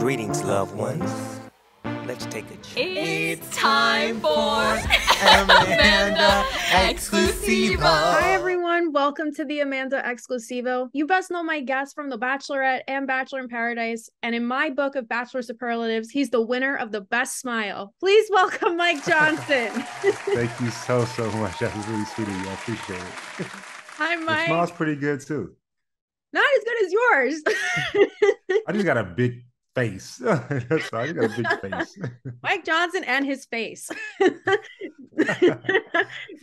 Greetings, loved ones. Let's take a trip. It's time for Amanda Exclusivo. Hi, everyone. Welcome to the Amanda Exclusivo. You best know my guest from The Bachelorette and Bachelor in Paradise. And in my book of Bachelor Superlatives, he's the winner of the best smile. Please welcome Mike Johnson. Thank you so much. That was really sweet of you. I appreciate it. Hi, Mike. Your smile's pretty good, too. Not as good as yours. I just got a big face. That's all. I just got a big face. Mike Johnson and his face.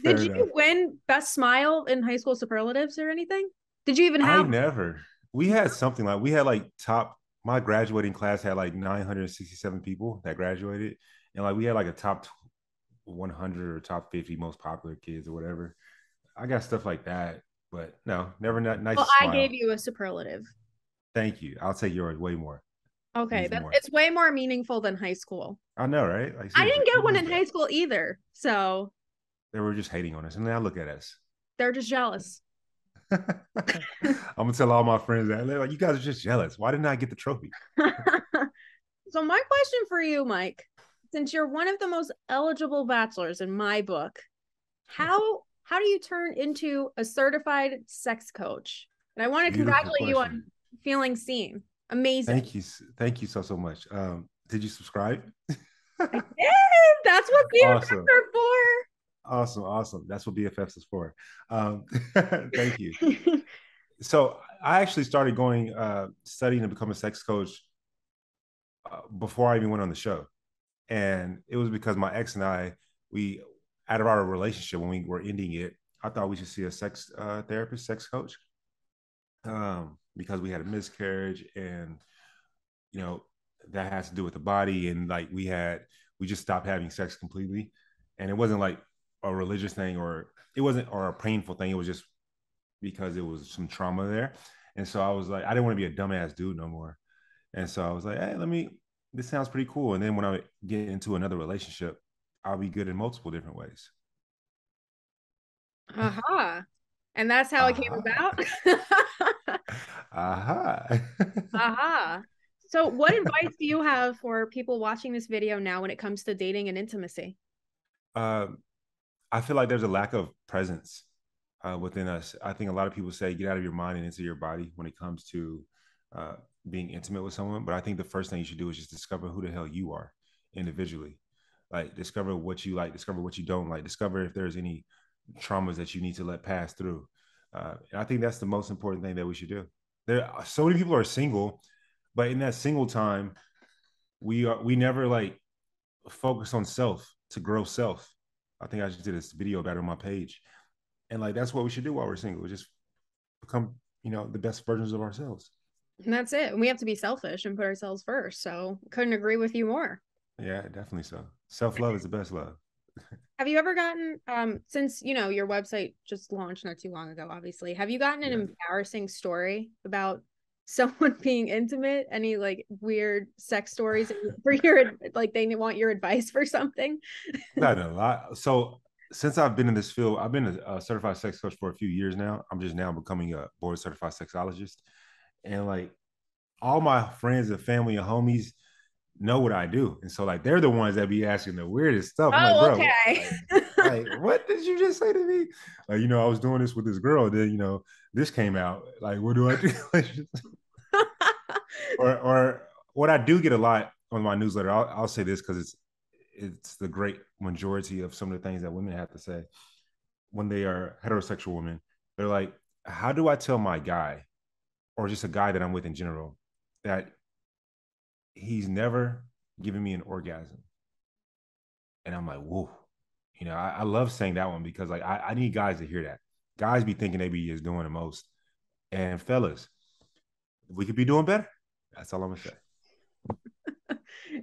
Did you win best smile in high school superlatives or anything? Did you even have? I never. We had something like, we had like my graduating class had like 967 people that graduated. And like we had like a top 100 or top 50 most popular kids or whatever. I got stuff like that. But no, never not nice. Well, smile. I gave you a superlative. Thank you. I'll take yours way more. Okay, it's way more meaningful than high school. I know, right? Like, I didn't get one in high school either, so they were just hating on us, and now look at us. They're just jealous. I'm gonna tell all my friends that they're like, "You guys are just jealous. Why didn't I get the trophy?" So my question for you, Mike, since you're one of the most eligible bachelors in my book, how do you turn into a certified sex coach? And I want to congratulate you on feeling seen. Amazing. Thank you so much. Did you subscribe? I did. That's what BFFs are for. Awesome. That's what BFFs is for. Thank you. So I actually started going studying to become a sex coach before I even went on the show, and it was because my ex and I, we out of our relationship when we were ending it, I thought we should see a sex therapist, sex coach. Because we had a miscarriage, and that has to do with the body, and like we just stopped having sex completely, and it wasn't like a religious thing or a painful thing. It was just because it was some trauma there. And so I was like, I didn't want to be a dumbass dude no more. And so I was like, hey, this sounds pretty cool. And then when I get into another relationship, I'll be good in multiple different ways. Aha. And that's how it came about. Aha. So what advice do you have for people watching this video now when it comes to dating and intimacy? I feel like there's a lack of presence within us. I think a lot of people say get out of your mind and into your body when it comes to being intimate with someone. But I think the first thing you should do is just discover who the hell you are individually. Like discover what you like, discover what you don't like, discover if there's any traumas that you need to let pass through. And I think that's the most important thing that we should do. There are so many people are single, but in that single time, we never like focus on self to grow self. I think I just did this video about it on my page, and like that's what we should do while we're single. We just become, the best versions of ourselves. And that's it. And we have to be selfish and put ourselves first. So couldn't agree with you more. Yeah, definitely so. Self-love is the best love. Have you ever gotten, since, your website just launched not too long ago, obviously, have you gotten an embarrassing story about someone being intimate? Any like weird sex stories for they want your advice for something? Not a lot. So since I've been in this field, I've been a certified sex coach for a few years now. I'm just now becoming a board certified sexologist. And like all my friends and family and homies know what I do, and so like they're the ones that be asking the weirdest stuff. I'm like, bro, okay. like, what did you just say to me? Like, I was doing this with this girl, then this came out. Like, what do I do? or what I do get a lot on my newsletter. I'll say this because it's the great majority of some of the things that women have to say when they are heterosexual women. They're like, how do I tell my guy, or just a guy that I'm with in general, that he's never given me an orgasm? And I'm like, whoa. I love saying that one because like I need guys to hear that. Guys be thinking they be just doing the most. And fellas, we could be doing better. That's all I'm gonna say.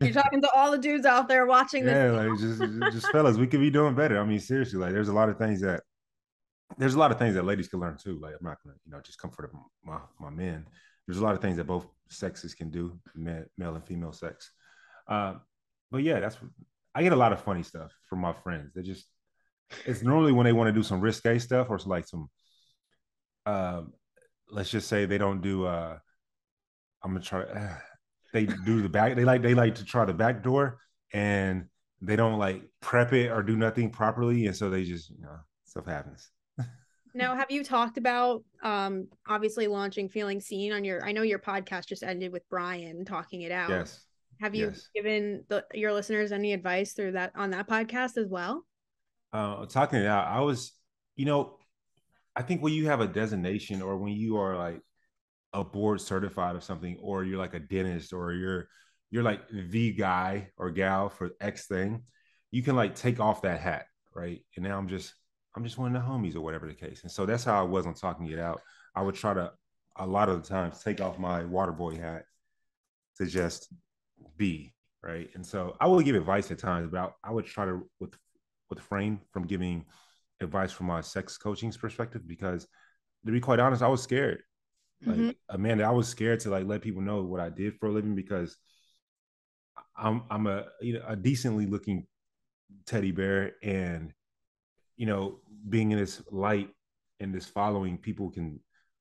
You're talking to all the dudes out there watching this. Yeah, like just fellas, we could be doing better. I mean, seriously, like there's a lot of things that ladies can learn too. Like I'm not gonna, just comfort my men. There's a lot of things that both sexes can do, male and female sex. But yeah, I get a lot of funny stuff from my friends. It's normally when they want to do some risque stuff or like some, let's just say they don't do, I'm gonna try. they do the back. They like to try the back door, and they don't like prep it or do nothing properly, and so they just stuff happens. Now, have you talked about obviously launching Feeling Seen on I know your podcast just ended with Brian talking it out. Yes. Have you Yes. given your listeners any advice through that on that podcast as well? Talking it out, I think when you have a designation or when you are like a board certified of something, or you're like a dentist, or you're like the guy or gal for X thing, you can like take off that hat, right? And now I'm just one of the homies or whatever the case. And so that's how I was on Talking It Out. I would try to a lot of the times take off my water boy hat to just be, right. And so I will give advice at times, but I would try to with refrain from giving advice from my sex coaching's perspective, because to be quite honest, I was scared. Like Amanda, I was scared to like let people know what I did for a living, because I'm a decently looking teddy bear, and being in this light and this following, people can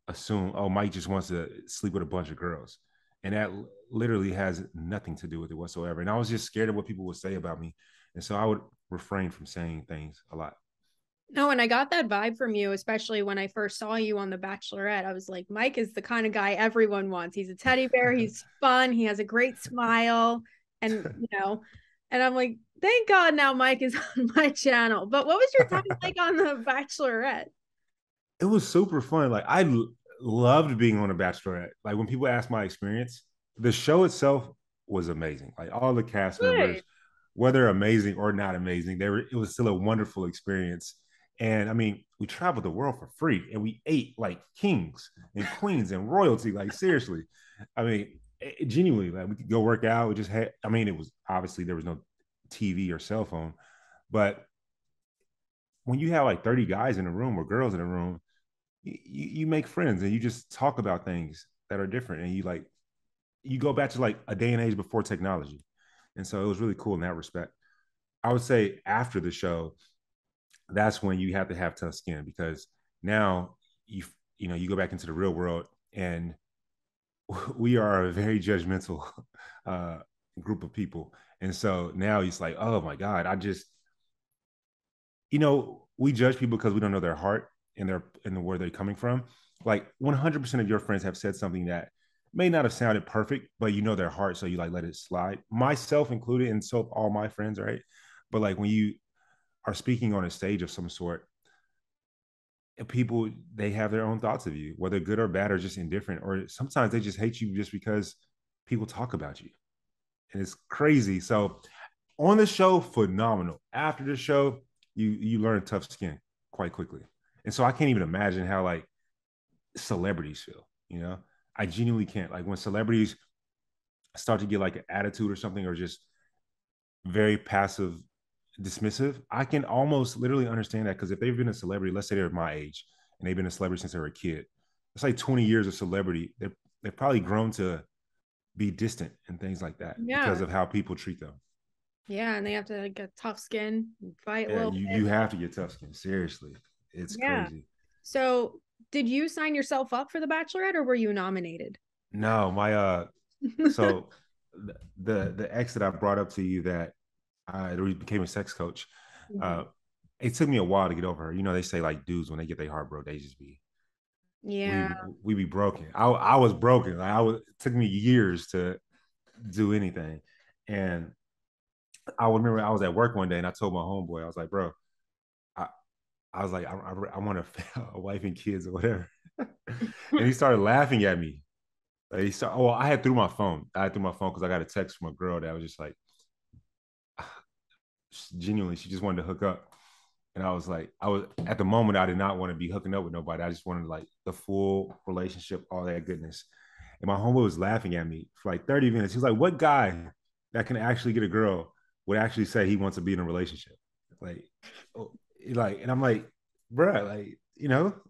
assume, oh, Mike just wants to sleep with a bunch of girls, and that literally has nothing to do with it whatsoever. And I was just scared of what people would say about me, and so I would refrain from saying things a lot. No, and I got that vibe from you, especially when I first saw you on The Bachelorette. I was like, Mike is the kind of guy everyone wants. He's a teddy bear. He's fun. He has a great smile. And, and I'm like, thank God now Mike is on my channel. But what was your time like on The Bachelorette? It was super fun. Like loved being on The Bachelorette. Like when people ask my experience, the show itself was amazing. Like all the cast members, whether amazing or not amazing, it was still a wonderful experience. And I mean, we traveled the world for free, and we ate like kings and queens and royalty. Like seriously, I mean, genuinely, like we could go work out. We just had. I mean, it was obviously there was no TV or cell phone, but when you have like 30 guys in a room or girls in a room, you make friends and you just talk about things that are different, and you go back to like a day and age before technology. And so it was really cool in that respect. I would say after the show, that's when you have to have tough skin, because now you go back into the real world, and we are a very judgmental group of people. And so now it's like, oh my God, we judge people because we don't know their heart and where they're coming from. Like 100% of your friends have said something that may not have sounded perfect, but you know their heart, so you like let it slide. Myself included, and so all my friends, right? But like when you are speaking on a stage of some sort, people, they have their own thoughts of you, whether good or bad or just indifferent, or sometimes they just hate you just because people talk about you, and it's crazy. So on the show, phenomenal. After the show, you learn tough skin quite quickly, and so I can't even imagine how like celebrities feel. I genuinely can't. Like when celebrities start to get like an attitude or something, or just very passive, dismissive, I can almost literally understand that, because if they've been a celebrity, let's say they're my age and they've been a celebrity since they were a kid, it's like 20 years of celebrity. They've probably grown to be distant and things like that because of how people treat them. Yeah, and they have to get tough skin, fight a little. You have to get tough skin. Seriously, it's crazy. So, did you sign yourself up for The Bachelorette, or were you nominated? No, my so the ex that I brought up to you that I became a sex coach. It took me a while to get over her. They say like dudes, when they get their heart broke, they just be we be broken. I was broken. Like it took me years to do anything. And I remember I was at work one day and I told my homeboy, I was like, bro, I was like, I want a wife and kids or whatever. And he started laughing at me. Like I had threw my phone. Because I got a text from a girl that was just like, genuinely, she just wanted to hook up. And I was at the moment, I did not want to be hooking up with nobody. I just wanted like the full relationship, all that goodness. And my homeboy was laughing at me for like 30 minutes. He was like, what guy that can actually get a girl would actually say he wants to be in a relationship? And I'm like, bruh, like,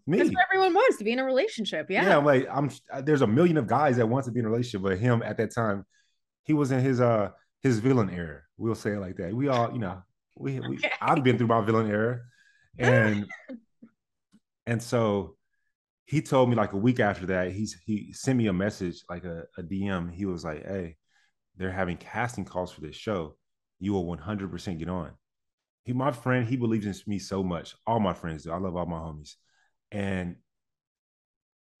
me. That's what everyone wants, to be in a relationship. Yeah. Yeah. I'm like, there's a million of guys that want to be in a relationship, but him at that time, he was in his villain era. We'll say it like that. We all, I've been through my villain era. And so he told me like a week after that, he sent me a message, like a DM. He was like, hey, they're having casting calls for this show, you will 100% get on. My friend, he believes in me so much. All my friends do. I love all my homies. And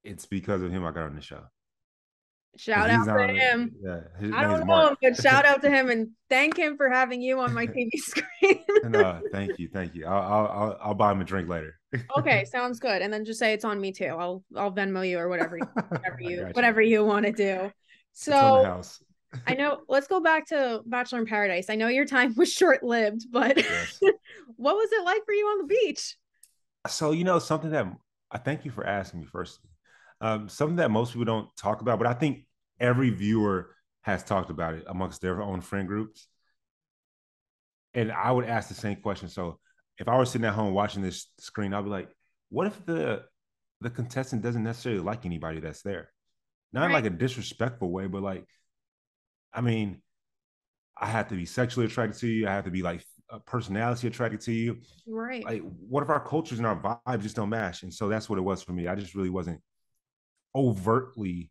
it's because of him I got on the show. Shout out to him. Yeah, his I name is don't know Mark. him, but shout out to him and thank him for having you on my TV screen. No, thank you. I'll buy him a drink later. Okay, sounds good. And then just say it's on me too. I'll Venmo you or whatever whatever you want to do. It's on the So house. I know. Let's go back to Bachelor in Paradise. I know your time was short lived, but Yes. what was it like for you on the beach? So something that I thank you for asking me first. Something that most people don't talk about, but I think every viewer has talked about it amongst their own friend groups. And I would ask the same question. So if I were sitting at home watching this screen, I'd be like, what if the contestant doesn't necessarily like anybody that's there? Not in like a disrespectful way, but like, I mean, I have to be sexually attracted to you. I have to be like a personality attracted to you. Right. Like, what if our cultures and our vibes just don't match? And so that's what it was for me. I just really wasn't overtly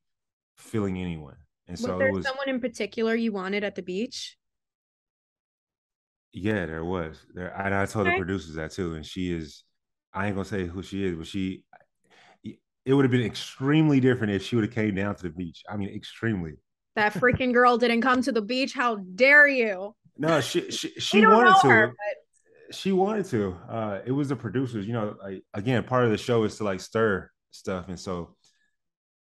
feeling anyone. And so there it was someone in particular you wanted at the beach? Yeah, there was. And I told the producers that too. And she is, I ain't gonna say who she is, but it would have been extremely different if she would have came down to the beach. I mean, extremely. That freaking girl didn't come to the beach. How dare you? No, she wanted to. Her, but... She wanted to. It was the producers, like, again, part of the show is to like stir stuff. And so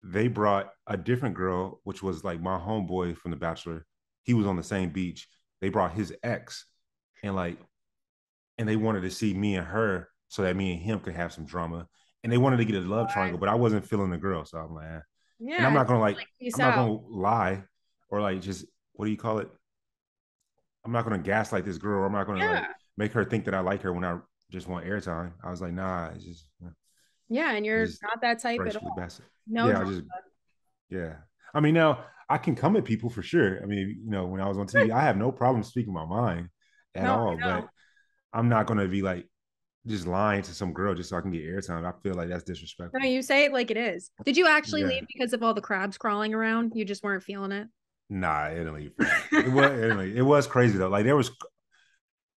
they brought a different girl, which was like my homeboy from The Bachelor. He was on the same beach. They brought his ex. And they wanted to see me and her so that me and him could have some drama. And they wanted to get a love triangle, but I wasn't feeling the girl. So I'm like, yeah. And I'm not gonna not gonna lie or like just, what do you call it? I'm not gonna gaslight this girl. I'm not gonna like make her think that I like her when I just want airtime. I was like, nah, it's just and you're not that type at all. No, yeah. I mean, now I can come at people for sure. I mean, when I was on TV, I have no problem speaking my mind at all, but I'm not going to be like just lying to some girl just so I can get airtime. I feel like that's disrespectful. No, you say it like it is. Did you actually leave because of all the crabs crawling around? You just weren't feeling it? Nah, I didn't leave. It was crazy though. Like, there was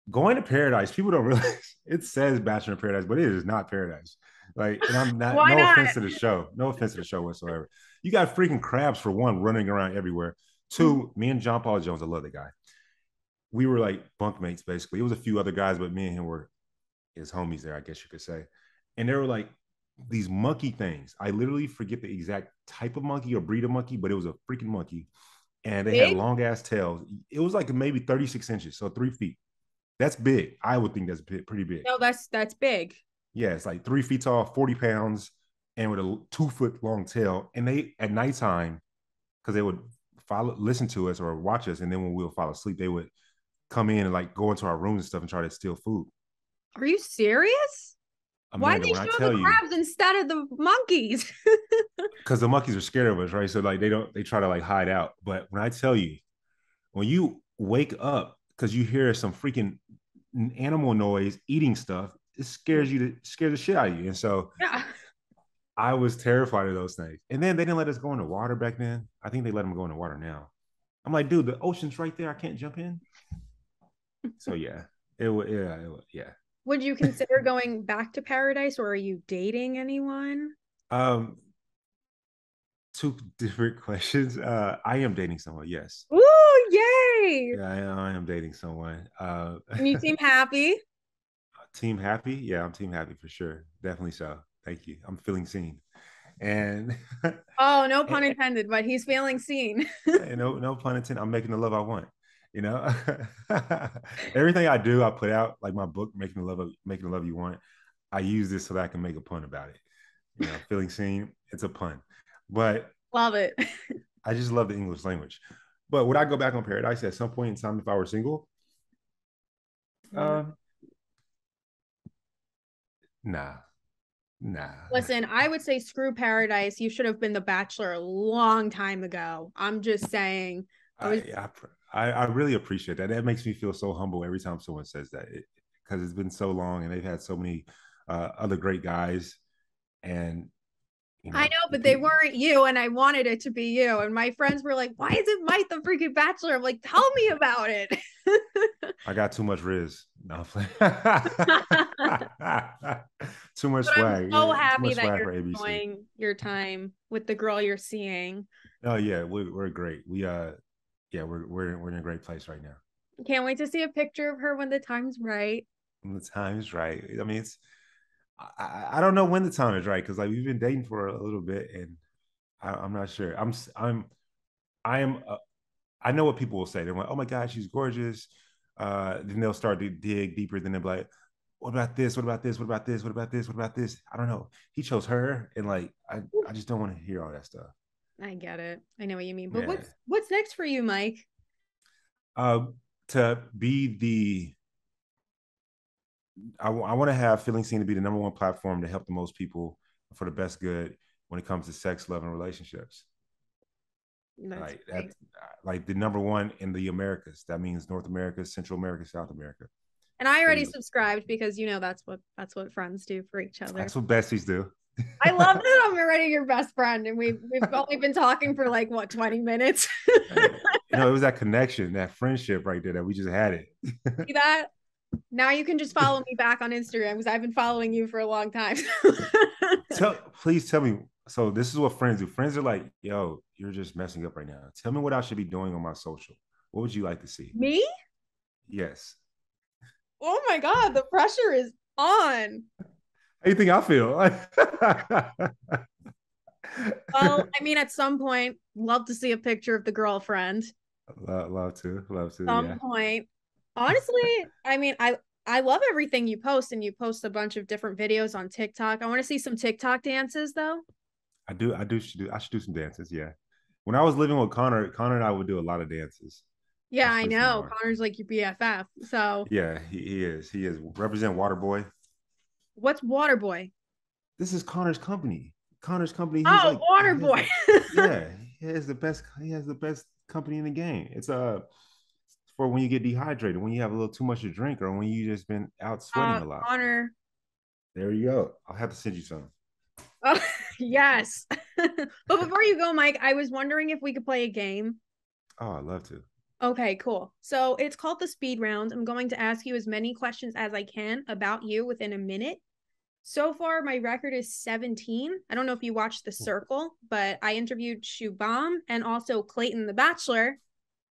going to paradise. People don't realize it says Bachelor in Paradise, but it is not paradise. Like, and I'm not, offense to the show. No offense to the show whatsoever. You got freaking crabs for one running around everywhere. Two, me and John Paul Jones, I love the guy. We were like bunkmates, basically. It was a few other guys, but me and him were his homies there, I guess you could say. And there were like these monkey things. I literally forget the exact type of monkey or breed of monkey, but it was a freaking monkey. And they had long ass tails. It was like maybe 36 inches, so 3 feet. That's big. I would think that's pretty big. No, that's big. Yeah, it's like 3 feet tall, 40 pounds, and with a 2 foot long tail. And they, at nighttime, because they would listen to us or watch us, and then when we would fall asleep, they would come in and like go into our rooms and stuff and try to steal food. Are you serious? Amanda, why did they show the crabs instead of the monkeys? Because the monkeys are scared of us, right? So like they try to like hide out. But when I tell you, when you wake up because you hear some freaking animal noise eating stuff, it scares the shit out of you. And so I was terrified of those things. And then they didn't let us go in the water back then. I think they let them go in the water now. I'm like, dude, the ocean's right there. I can't jump in. So yeah, it was. Would you consider going back to paradise, or are you dating anyone? Two different questions. I am dating someone. Yes. Ooh, yay! Yeah, I am dating someone. And you seem happy. Team happy? Yeah, I'm team happy for sure. Definitely so. Thank you. I'm feeling seen. And oh, no pun intended, but he's feeling seen. no pun intended. I'm making the love I want. Everything I do, I put out, like my book, making the love you want. I use this so that I can make a pun about it. Feeling seen, it's a pun. But love it. I just love the English language. But would I go back on Paradise at some point in time if I were single? Nah. Listen, I would say screw Paradise. You should have been The Bachelor a long time ago. I'm just saying. I really appreciate that. That makes me feel so humble every time someone says that, because it's been so long and they've had so many other great guys, and You I know, know, but they weren't you, and I wanted it to be you. And my friends were like, "Why is it Mike the freaking Bachelor?" I'm like, "Tell me about it." I got too much Riz. No, I'm playing. Too much But I'm swag. so Yeah, too happy much that swag you're for ABC. enjoying your time with the girl you're seeing. Oh yeah, we're great. Yeah, we're in a great place right now. Can't wait to see a picture of her when the time's right. When the time is right. I mean, I don't know when the time is right because like we've been dating for a little bit and I'm not sure. I am. I know what people will say. They're like, "Oh my God, she's gorgeous." Then they'll start to dig deeper. Then they'll be like, "What about this? What about this? What about this? What about this? What about this?" I don't know. He chose her, and like, I just don't want to hear all that stuff. I get it. I know what you mean. But Yeah. what's next for you, Mike? Uh, to be the, I want to have Feeling Seen to be the number one platform to help the most people for the best good when it comes to sex, love, and relationships. That's Like that, like the number one in the Americas. That means North America, Central America, South America. and I already Please. subscribed because that's what friends do for each other. That's what besties do. I love that I'm already your best friend, and we've only been talking for like what 20 minutes. You know, it was that connection, that friendship right there that we just had it. See that? Now you can just follow me back on Instagram because I've been following you for a long time. Please tell me. So this is what friends do. Friends are like, yo, you're just messing up right now. Tell me what I should be doing on my social. What would you like to see? Me? Yes. Oh my God, the pressure is on. How do you think I feel? Well, I mean, at some point, love to see a picture of the girlfriend. Love to, Some yeah. point. Honestly, I mean, I love everything you post, and you post a bunch of different videos on TikTok. I want to see some TikTok dances though. I should do some dances, yeah. When I was living with Connor and I would do a lot of dances. Yeah, I know. Connor's like your BFF. So yeah, he is. He is. Represent Waterboy. what's Waterboy? This is Connor's company. Connor's company. He's like Waterboy. Yeah, he has the best. He has the best company in the game. It's for when you get dehydrated, when you have a little too much to drink, or when you just been out sweating a lot. Connor. There you go. I'll have to send you some. Oh, yes. But before you go, Mike, I was wondering if we could play a game. Oh, I'd love to. Okay, cool. So it's called the speed round. I'm going to ask you as many questions as I can about you within a minute. So far, my record is 17. I don't know if you watched The Circle, but I interviewed Shubham and also Clayton the Bachelor.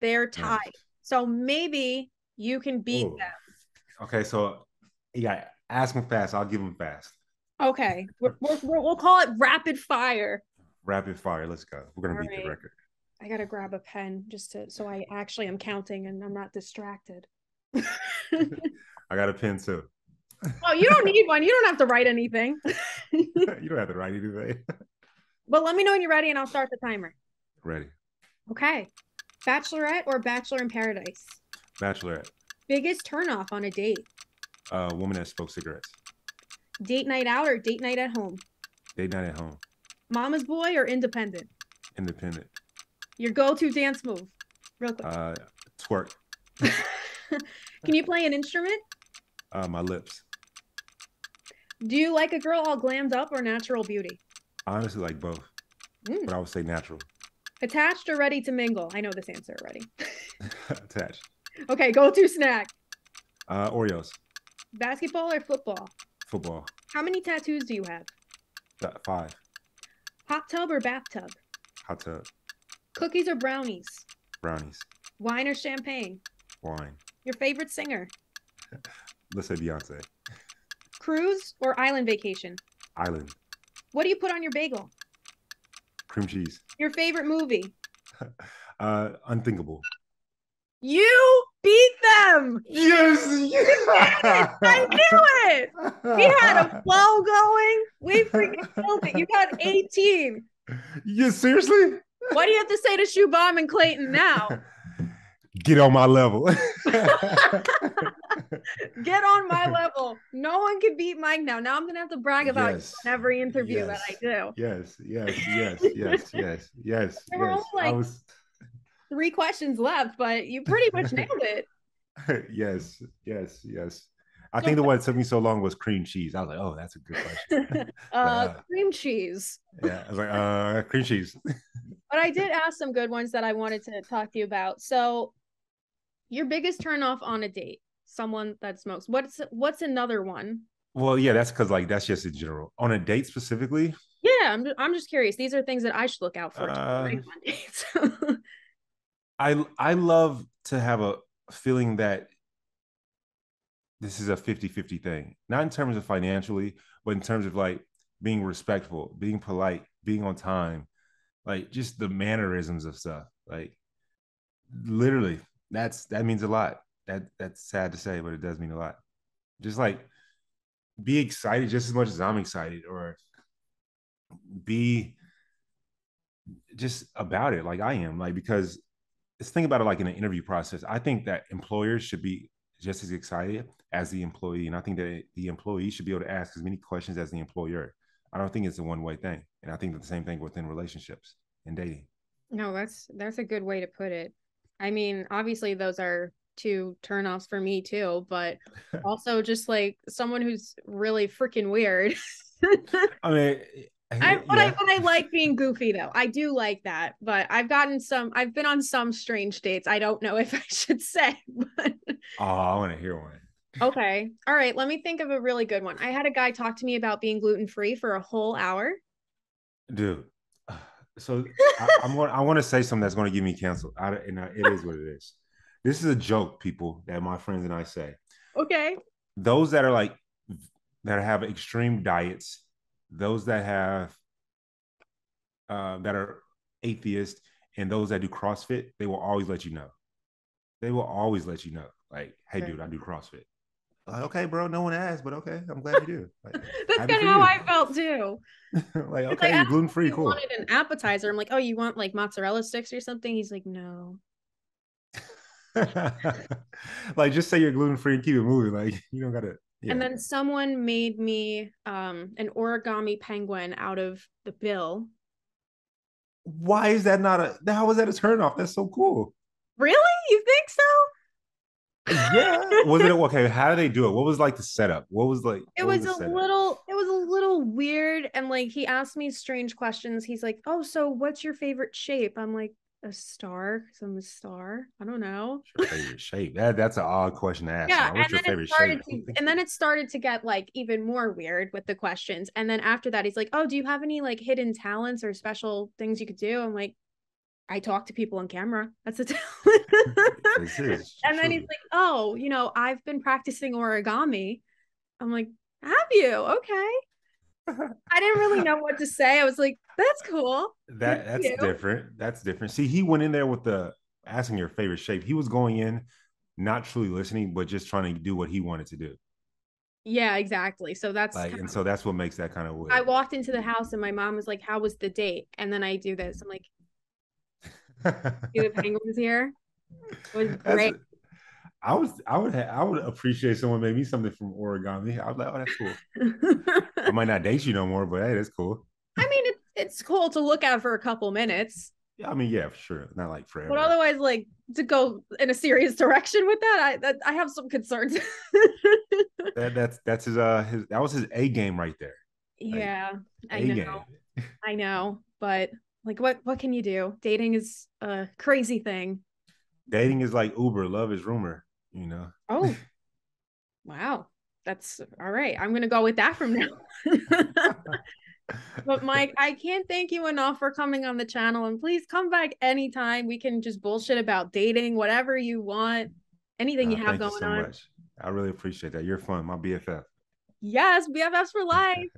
They're tied. Nice. So maybe you can beat them. Okay, so yeah, ask them fast. I'll give them fast. Okay, we'll call it rapid fire. Rapid fire. Let's go. We're gonna beat the record. I gotta grab a pen so I actually am counting and I'm not distracted. I got a pen too. Oh, you don't need one. You don't have to write anything. You don't have to write anything. But let me know when you're ready and I'll start the timer. Ready. Okay. Bachelorette or Bachelor in Paradise? Bachelorette. Biggest turnoff on a date? Woman that smokes cigarettes. Date night out or date night at home? Date night at home. Mama's boy or independent? Independent. Your go-to dance move? Real quick. Twerk. Can you play an instrument? My lips. Do you like a girl all glammed up or natural beauty? I honestly like both. But I would say natural. Attached or ready to mingle? I know this answer already. Attached. Okay, go-to snack. Oreos. Basketball or football? Football. How many tattoos do you have? 5. Hot tub or bathtub? Hot tub. Cookies or brownies? Brownies. Wine or champagne? Wine. Your favorite singer? Let's say Beyonce. Cruise or island vacation? Island. What do you put on your bagel? Cream cheese. Your favorite movie? Unthinkable. You beat them. Yes. I knew it. We had a flow going. We freaking killed it. You got 18. Yeah, seriously? What do you have to say to Shubham and Clayton now? Get on my level. Get on my level. No one can beat Mike now. Now I'm gonna have to brag about you in every interview that I do. Yes. There were only like 3 questions left, but you pretty much nailed it. Yes. I think the one that took me so long was cream cheese. I was like, oh, that's a good question. Cream cheese. Yeah, I was like, cream cheese. But I did ask some good ones that I wanted to talk to you about. So, your biggest turnoff on a date, someone that smokes. What's another one? Well, yeah, that's because like that's just in general. On a date specifically. Yeah, I'm just curious. These are things that I should look out for on dates. I love to have a feeling that this is a 50-50 thing. Not in terms of financially, but in terms of like being respectful, being polite, being on time, like just the mannerisms of stuff. Like literally, that means a lot. That's sad to say, but it does mean a lot. Just like be excited just as much as I'm excited, or be just about it like I am. Like, because let's think about it like in an interview process. I think that employers should be just as excited as the employee. And I think that the employee should be able to ask as many questions as the employer. I don't think it's a one-way thing. And I think that the same thing within relationships and dating. No, that's a good way to put it. I mean, obviously those are two turnoffs for me too, but also just like someone who's really freaking weird. I mean, I like being goofy though. I do like that, but I've been on some strange dates. I don't know if I should say, but oh, I want to hear one. Okay. All right. Let me think of a really good one. I had a guy talk to me about being gluten-free for a whole hour. Dude. So I want to say something that's going to get me canceled. It is what it is. This is a joke, people, that my friends and I say. Okay. Those that are like, that have extreme diets, those that have, that are atheist, and those that do CrossFit, they will always let you know. They will always let you know. Like, hey, dude, I do CrossFit. Like, okay, bro, no one asked, but okay, I'm glad you do. Like, that's kind of how I felt too. Like, okay, you're gluten-free, cool. Wanted an appetizer. I'm like, oh, you want like mozzarella sticks or something? He's like, no. Like, just say you're gluten-free and keep it moving. Like, you don't gotta. Yeah. And then someone made me an origami penguin out of the bill. Why is that how is that a turnoff? That's so cool. Really? You think so? Yeah. Was it okay? How did they do it? What was like the setup? What was like? It was a little weird, and like he asked me strange questions. He's like, "Oh, so what's your favorite shape?" I'm like, "A star, because I'm a star. I don't know." What's your favorite shape? That's an odd question to ask. Yeah, what's your favorite shape? And then it started to get like even more weird with the questions. And then after that, he's like, "Oh, do you have any like hidden talents or special things you could do?" I'm like, I talk to people on camera. That's a talent. And then he's like, oh, I've been practicing origami. I'm like, have you? Okay. I didn't really know what to say. I was like, that's cool. That's different. That's different. See, he went in there with the asking your favorite shape. He was going in, not truly listening, but just trying to do what he wanted to do. Yeah, exactly. So that's like, and so that's what makes that kind of weird. I walked into the house and my mom was like, how was the date? And then I do this. I'm like, see the penguins here? It was great. I would appreciate someone made me something from origami. I was like, oh, that's cool. I might not date you no more, but hey, that's cool. I mean, it's cool to look at for a couple minutes. Yeah, I mean, yeah, for sure. Not like forever. But otherwise, like to go in a serious direction with that, I have some concerns. That's his that was his A game right there. Yeah, like, I know, but like, what can you do? Dating is a crazy thing. Dating is like Uber. Love is rumor. Oh, wow. That's all right. I'm gonna go with that from now. But Mike, I can't thank you enough for coming on the channel, and please come back anytime. We can just bullshit about dating, whatever you want, anything you have going on. Much. I really appreciate that. You're fun, my BFF. Yes, BFFs for life.